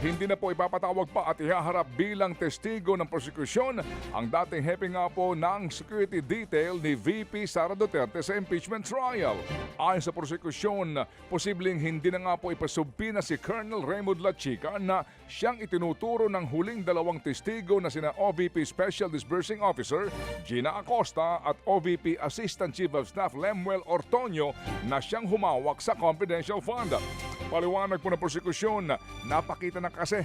hindi na po ipapatawag pa at ihaharap bilang testigo ng prosekusyon ang dating hepe nga po ng security detail ni VP Sara Duterte sa impeachment trial. Ayon sa prosekusyon, posibleng hindi na nga po ipasubpina si Colonel Raymond Lachica na siyang itinuturo ng huling dalawang testigo na sina OVP Special Disbursing Officer Gina Acosta at OVP Assistant Chief of Staff Lemuel Ortonio na siyang humawak sa confidential fund. Paliwanag po ng prosekusyon, napakita na kasi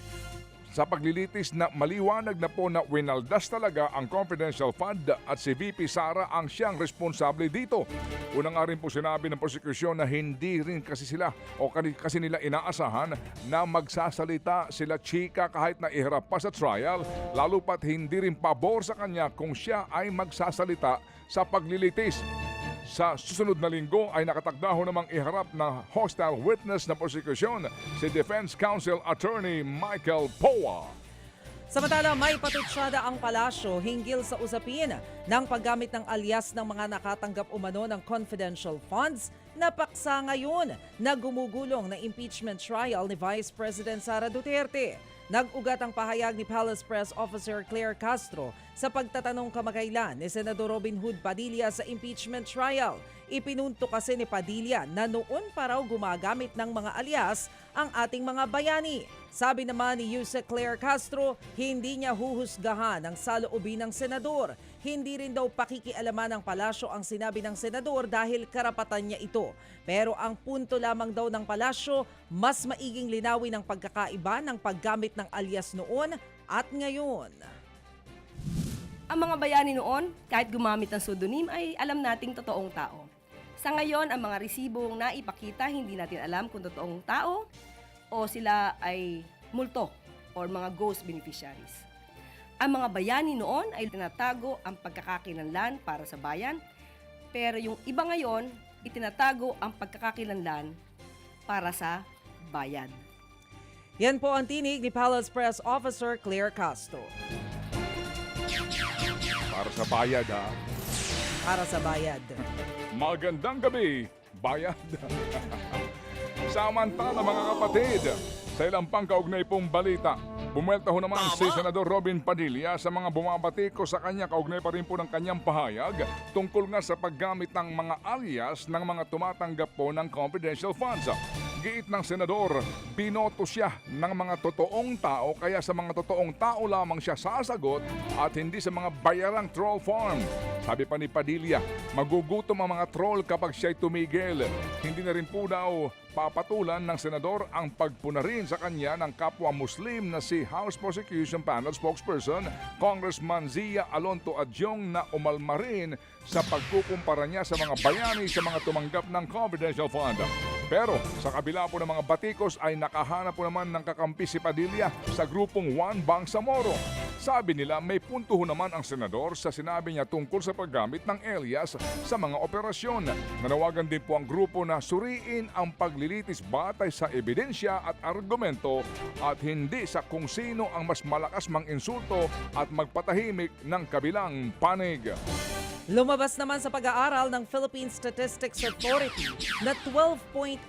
sa paglilitis na maliwanag na po na winaldas talaga ang confidential fund at si VP Sara ang siyang responsable dito. Una nga rin po sinabi ng prosekusyon na hindi rin kasi sila o kasi nila inaasahan na magsasalita sila Chika kahit na iharap pa sa trial, lalo pat hindi rin pabor sa kanya kung siya ay magsasalita sa paglilitis. Sa susunod na linggo ay nakatakda ho namang iharap na hostile witness na prosekusyon si Defense Counsel Attorney Michael Poa. Samantala, may patutsyada ang palasyo hinggil sa usapin ng paggamit ng alias ng mga nakatanggap umano ng confidential funds na paksa ngayon na gumugulong na impeachment trial ni Vice President Sara Duterte. Nag-ugat ang pahayag ni Palace Press Officer Claire Castro sa pagtatanong kamakailan ni Senador Robin Hood Padilla sa impeachment trial. Ipinunto kasi ni Padilla na noon pa raw gumagamit ng mga alias ang ating mga bayani. Sabi naman ni Yusek Claire Castro, hindi niya huhusgahan ang saloobin ng senador. Hindi rin daw pakikialaman ng palasyo ang sinabi ng senador dahil karapatan niya ito. Pero ang punto lamang daw ng palasyo, mas maiging linawin ang pagkakaiba ng paggamit ng alias noon at ngayon. Ang mga bayani noon, kahit gumamit ng pseudonym ay alam nating totoong tao. Sa ngayon, ang mga resibong naipakita, hindi natin alam kung totoong tao o sila ay multo or mga ghost beneficiaries. Ang mga bayani noon ay tinatago ang pagkakakilanlan para sa bayan, pero yung iba ngayon, itinatago ang pagkakakilanlan para sa bayan. Yan po ang tinig ni Palace Press Officer Claire Castro. Para sa bayad ha. Para sa bayad. Magandang gabi, bayad. Samantala mga kapatid, sa ilang pang kaugnay pong balita, bumuelta ho naman si Senador Robin Padilla sa mga bumabati ko sa kanya kaugnay pa rin po ng kanyang pahayag tungkol nga sa paggamit ng mga alias ng mga tumatanggap po ng confidential funds. Giit ng senador, binoto siya ng mga totoong tao kaya sa mga totoong tao lamang siya sasagot at hindi sa mga bayarang troll farm. Sabi pa ni Padilla, magugutom ang mga troll kapag siya'y tumigil. Hindi na rin po daw papatulan ng senador ang pagpuna rin sa kanya ng kapwa Muslim na si House Prosecution Panel spokesperson Congressman Zia Alonto Adyong na umalma rin sa pagkukumpara niya sa mga bayani sa mga tumanggap ng confidential fund. Pero sa kabila po ng mga batikos ay nakahanap po naman ng kakampi si Padilla sa grupong One Bangsamoro. Sabi nila may punto ho naman ang senador sa sinabi niya tungkol sa paggamit ng alias sa mga operasyon. Nanawagan din po ang grupo na suriin ang paglilitis batay sa ebidensya at argumento at hindi sa kung sino ang mas malakas mang insulto at magpatahimik ng kabilang panig. Lumabas naman sa pag-aaral ng Philippine Statistics Authority na 12.8%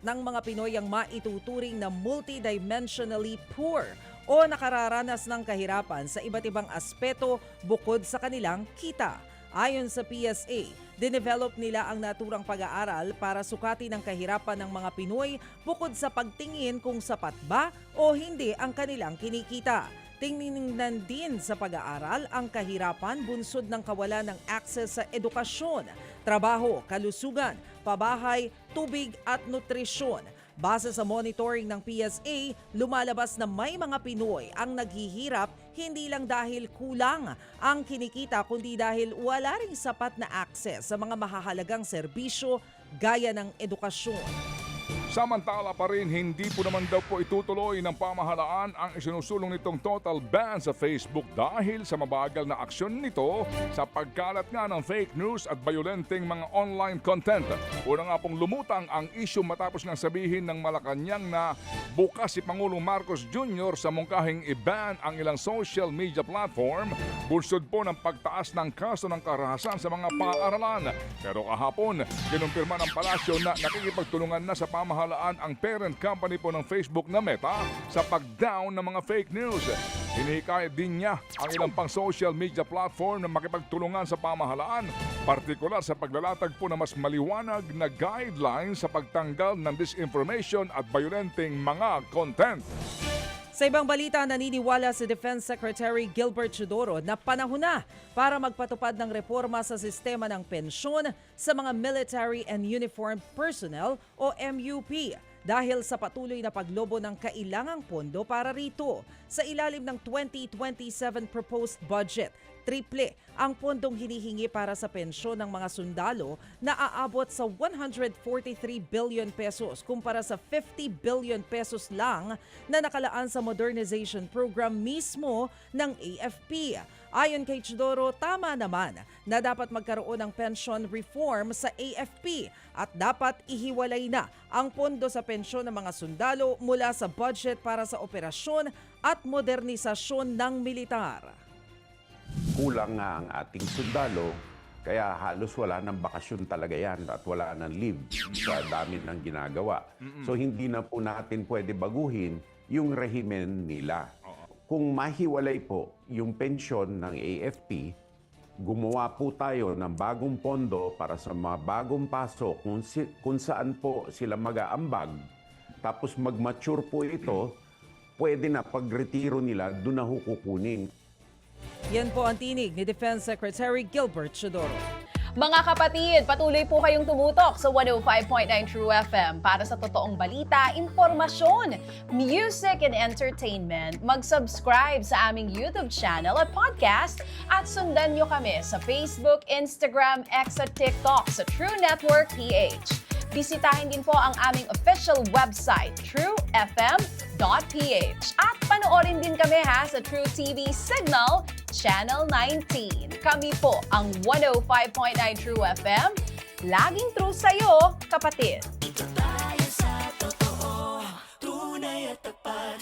ng mga Pinoy ang maituturing na multidimensionally poor o nakararanas ng kahirapan sa iba't ibang aspeto bukod sa kanilang kita. Ayon sa PSA, dinevelop nila ang naturang pag-aaral para sukatin ang kahirapan ng mga Pinoy bukod sa pagtingin kung sapat ba o hindi ang kanilang kinikita. Tingnan din sa pag-aaral ang kahirapan bunsod ng kawalan ng access sa edukasyon, trabaho, kalusugan, pabahay, tubig at nutrisyon. Base sa monitoring ng PSA, lumalabas na may mga Pinoy ang naghihirap hindi lang dahil kulang ang kinikita kundi dahil wala ring sapat na access sa mga mahahalagang serbisyo gaya ng edukasyon. Samantala pa rin, hindi po naman daw po itutuloy ng pamahalaan ang isinusulong nitong total ban sa Facebook dahil sa mabagal na aksyon nito sa pagkalat nga ng fake news at violenteng mga online content. Una nga pong lumutang ang issue matapos nga sabihin ng Malacanang na bukas si Pangulong Marcos Jr. sa mungkahing i-ban ang ilang social media platform, bunsod po ng pagtaas ng kaso ng karahasan sa mga paaralan. Pero kahapon, kinumpirma ng palasyo na nakikipagtulungan na sa pamahalaan ang parent company po ng Facebook na Meta sa pag-down ng mga fake news. Hinihikayat din niya ang ilang pang social media platform na makipagtulungan sa pamahalaan, partikular sa paglalatag po ng mas maliwanag na guidelines sa pagtanggal ng disinformation at violenteng mga content. Sa ibang balita, naniniwala si Defense Secretary Gilbert Chodoro na panahon na para magpatupad ng reforma sa sistema ng pensyon sa mga Military and Uniformed Personnel o MUP dahil sa patuloy na paglobo ng kailangang pondo para rito. Sa ilalim ng 2027 proposed budget, triple ang pondong hinihingi para sa pensyon ng mga sundalo na aabot sa 143 billion pesos kumpara sa 50 billion pesos lang na nakalaan sa modernization program mismo ng AFP. Ayon kay Chodoro, tama naman na dapat magkaroon ng pension reform sa AFP at dapat ihiwalay na ang pondo sa pensyon ng mga sundalo mula sa budget para sa operasyon at modernisasyon ng militar. Kulang nga ang ating sundalo, kaya halos wala ng bakasyon talaga yan at wala ng leave sa dami ng ginagawa. So hindi na po natin pwede baguhin yung rehimen nila. Kung mahiwalay po yung pensyon ng AFP, gumawa po tayo ng bagong pondo para sa mga bagong pasok kung saan po sila mag-aambag. Tapos mag-mature po ito, pwede na pag-retiro nila, doon na kukunin. Yan po ang tinig ni Defense Secretary Gilbert Chodoro. Mga kapatid, patuloy po kayong tumutok sa 105.9 True FM para sa totoong balita, impormasyon, music, and entertainment. Mag-subscribe sa aming YouTube channel at podcast at sundan nyo kami sa Facebook, Instagram, X at TikTok sa True Network PH. Bisitahin din po ang aming official website, truefm.ph. At panoorin din kami sa True TV Signal, Channel 19. Kami po ang 105.9 True FM. Laging true sa'yo, kapatid.